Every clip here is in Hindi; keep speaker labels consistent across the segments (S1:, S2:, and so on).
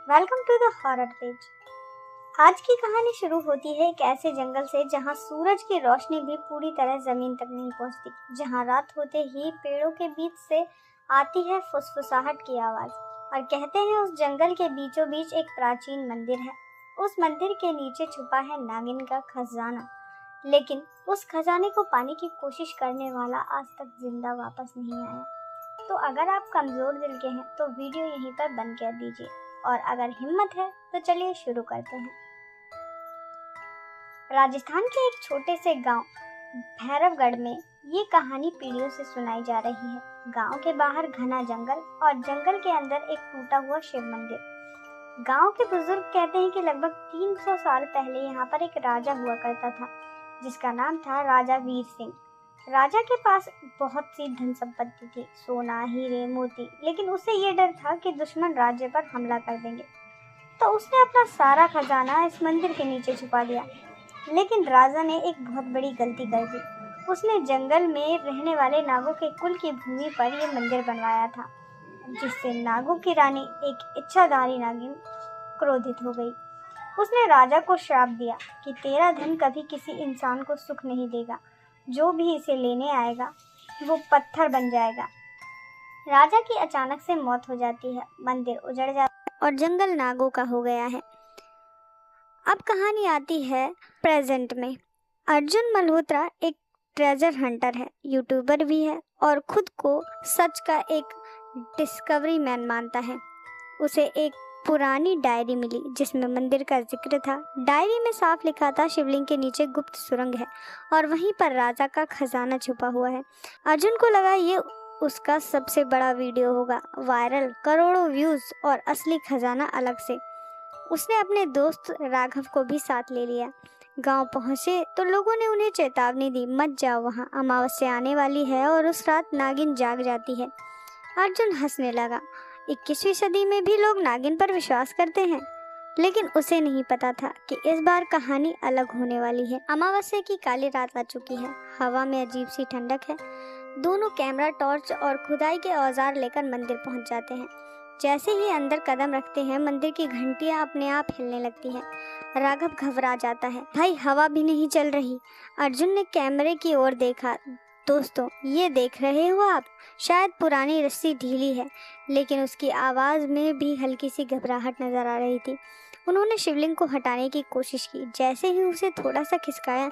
S1: Welcome to the horror page. आज की कहानी शुरू होती है एक ऐसे जंगल से जहां सूरज की रोशनी भी पूरी तरह जमीन तक नहीं पहुंचती, जहां रात होते ही पेड़ों के बीच से आती है फुसफुसाहट की आवाज। और कहते हैं उस जंगल के बीचों बीच एक प्राचीन मंदिर है। उस मंदिर के नीचे छुपा है नागिन का खजाना, लेकिन उस खजाने को पाने की कोशिश करने वाला आज तक जिंदा वापस नहीं आया। तो अगर आप कमजोर दिल के हैं तो वीडियो यहीं पर बंद कर दीजिए, और अगर हिम्मत है तो चलिए शुरू करते हैं। राजस्थान के एक छोटे से गांव भैरवगढ़ में ये कहानी पीढ़ियों से सुनाई जा रही है। गांव के बाहर घना जंगल और जंगल के अंदर एक टूटा हुआ शिव मंदिर। गांव के बुजुर्ग कहते हैं कि लगभग 300 साल पहले यहाँ पर एक राजा हुआ करता था, जिसका नाम था राजा वीर सिंह। राजा के पास बहुत सी धन संपत्ति थी, सोना, हीरे, मोती, लेकिन उसे ये डर था कि दुश्मन राज्य पर हमला कर देंगे। तो उसने अपना सारा खजाना इस मंदिर के नीचे छुपा दिया। लेकिन राजा ने एक बहुत बड़ी गलती कर दी। उसने जंगल में रहने वाले नागों के कुल की भूमि पर यह मंदिर बनवाया था, जिससे नागों की रानी एक इच्छाधारी नागिन क्रोधित हो गई। उसने राजा को श्राप दिया कि तेरा धन कभी किसी इंसान को सुख नहीं देगा, जो भी इसे लेने आएगा वो पत्थर बन जाएगा। राजा की अचानक से मौत हो जाती है, मंदिर उजड़ जाता है और जंगल नागों का हो गया है। अब कहानी आती है प्रेजेंट में। अर्जुन मल्होत्रा एक ट्रेजर हंटर है, यूट्यूबर भी है और खुद को सच का एक डिस्कवरी मैन मानता है। उसे एक पुरानी डायरी मिली जिसमें मंदिर का जिक्र था। डायरी में साफ लिखा था शिवलिंग के नीचे गुप्त सुरंग है और वहीं पर राजा का खजाना छुपा हुआ है। अर्जुन को लगा ये उसका सबसे बड़ा वीडियो होगा, वायरल, करोड़ों व्यूज और असली खजाना अलग से। उसने अपने दोस्त राघव को भी साथ ले लिया। गांव पहुंचे तो लोगों ने उन्हें चेतावनी दी, मत जाओ वहां, अमावस्या आने वाली है और उस रात नागिन जाग जाती है। अर्जुन हंसने लगा। 21वीं सदी में भी लोग नागिन पर विश्वास करते हैं, लेकिन उसे नहीं पता था कि इस बार कहानी अलग होने वाली है। अमावस्या की काली रात आ चुकी है, हवा में अजीब सी ठंडक है। दोनों कैमरा, टॉर्च और खुदाई के औजार लेकर मंदिर पहुंच जाते हैं। जैसे ही अंदर कदम रखते हैं, मंदिर की घंटियां अपने आप हिलने लगती हैं। राघव घबरा जाता है, भाई हवा भी नहीं चल रही। अर्जुन ने कैमरे की ओर देखा। दोस्तों, ये देख रहे हो आप, शायद पुरानी रस्सी ढीली है, लेकिन उसकी आवाज़ में भी हल्की सी घबराहट नजर आ रही थी। उन्होंने शिवलिंग को हटाने की कोशिश की। जैसे ही उसे थोड़ा सा खिसकाया,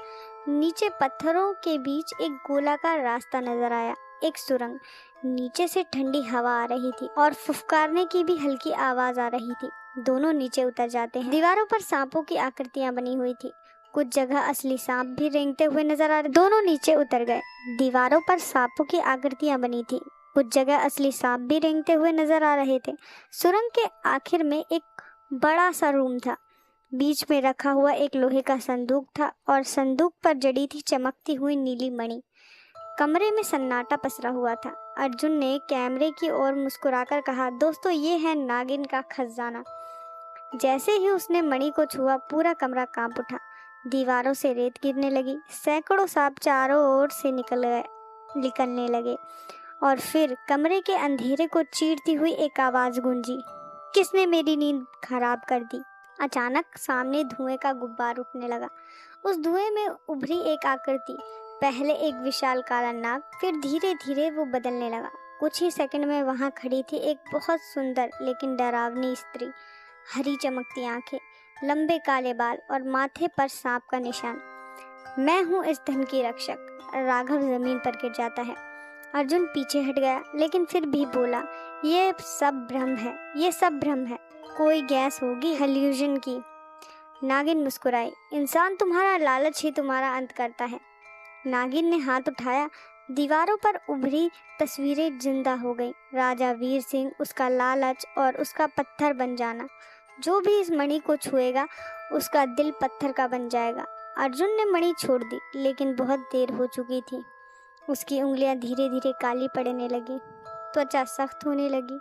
S1: नीचे पत्थरों के बीच एक गोलाकार रास्ता नजर आया, एक सुरंग। नीचे से ठंडी हवा आ रही थी और फुफकारने की भी हल्की आवाज आ रही थी। दोनों नीचे उतर जाते हैं। दीवारों पर सांपों की आकृतियां बनी हुई थी, कुछ जगह असली सांप भी रेंगते हुए नजर आ रहे। दोनों नीचे उतर गए। दीवारों पर सांपों की आकृतियां बनी थी, कुछ जगह असली सांप भी रेंगते हुए नजर आ रहे थे। सुरंग के आखिर में एक बड़ा सा रूम था। बीच में रखा हुआ एक लोहे का संदूक था और संदूक पर जड़ी थी चमकती हुई नीली मणि। कमरे में सन्नाटा पसरा हुआ था। अर्जुन ने कैमरे की ओर मुस्कुराकर कहा, दोस्तों ये है नागिन का खजाना। जैसे ही उसने मणि को छुआ, पूरा कमरा कांप उठा। दीवारों से रेत गिरने लगी, सैकड़ों सांप चारों ओर से निकलने लगे और फिर कमरे के अंधेरे को चीरती हुई एक आवाज गूंजी, किसने मेरी नींद खराब कर दी। अचानक सामने धुएं का गुब्बार उठने लगा। उस धुएं में उभरी एक आकृति, पहले एक विशाल काला नाग, फिर धीरे धीरे वो बदलने लगा। कुछ ही सेकंड में वहां खड़ी थी एक बहुत सुंदर लेकिन डरावनी स्त्री। हरी चमकती आंखें, लंबे काले बाल और माथे पर सांप का निशान। मैं हूँ इस धन की रक्षक। राघव जमीन पर गिर जाता है। अर्जुन पीछे हट गया, लेकिन फिर भी बोला, ये सब भ्रम है, ये सब भ्रम है, कोई गैस होगी, हेल्यूजन की। नागिन मुस्कुराई, इंसान तुम्हारा लालच ही तुम्हारा अंत करता है। नागिन ने हाथ उठाया। दीवारों पर उभरी तस्वीरें जिंदा हो गई। राजा वीर सिंह, उसका लालच और उसका पत्थर बन जाना। जो भी इस मणि को छुएगा उसका दिल पत्थर का बन जाएगा। अर्जुन ने मणि छोड़ दी, लेकिन बहुत देर हो चुकी थी। उसकी उंगलियां धीरे धीरे काली पड़ने लगी, त्वचा सख्त होने लगी।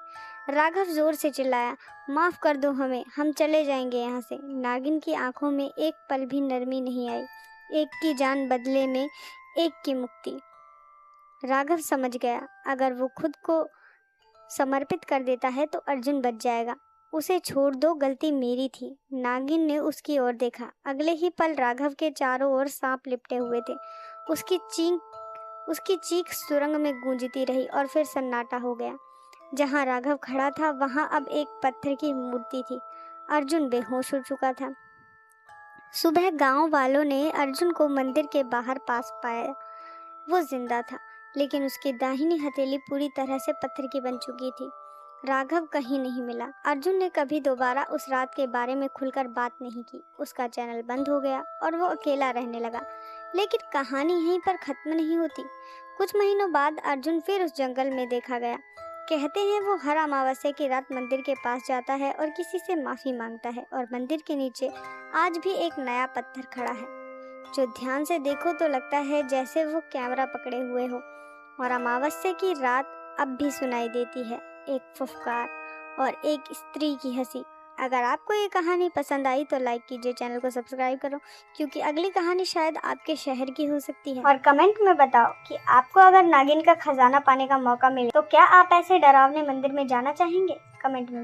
S1: राघव जोर से चिल्लाया, माफ कर दो हमें, हम चले जाएंगे यहाँ से। नागिन की आंखों में एक पल भी नरमी नहीं आई। एक की जान बदले में एक की मुक्ति। राघव समझ गया, अगर वो खुद को समर्पित कर देता है तो अर्जुन बच जाएगा। उसे छोड़ दो, गलती मेरी थी। नागिन ने उसकी ओर देखा। अगले ही पल राघव के चारों ओर सांप लिपटे हुए थे। उसकी चीख सुरंग में गूंजती रही और फिर सन्नाटा हो गया। जहां राघव खड़ा था वहां अब एक पत्थर की मूर्ति थी। अर्जुन बेहोश हो चुका था। सुबह गांव वालों ने अर्जुन को मंदिर के बाहर पास पाया। वो जिंदा था, लेकिन उसकी दाहिनी हथेली पूरी तरह से पत्थर की बन चुकी थी। राघव कहीं नहीं मिला। अर्जुन ने कभी दोबारा उस रात के बारे में खुलकर बात नहीं की। उसका चैनल बंद हो गया और वो अकेला रहने लगा। लेकिन कहानी यहीं पर खत्म नहीं होती। कुछ महीनों बाद अर्जुन फिर उस जंगल में देखा गया। कहते हैं वो हर अमावस्या की रात मंदिर के पास जाता है और किसी से माफी मांगता है, और मंदिर के नीचे आज भी एक नया पत्थर खड़ा है जो ध्यान से देखो तो लगता है जैसे वो कैमरा पकड़े हुए हो। और अमावस्या की रात अब भी सुनाई देती है, एक फुफकार और एक स्त्री की हंसी। अगर आपको ये कहानी पसंद आई तो लाइक कीजिए, चैनल को सब्सक्राइब करो, क्योंकि अगली कहानी शायद आपके शहर की हो सकती है। और कमेंट में बताओ कि आपको अगर नागिन का खजाना पाने का मौका मिले तो क्या आप ऐसे डरावने मंदिर में जाना चाहेंगे? कमेंट में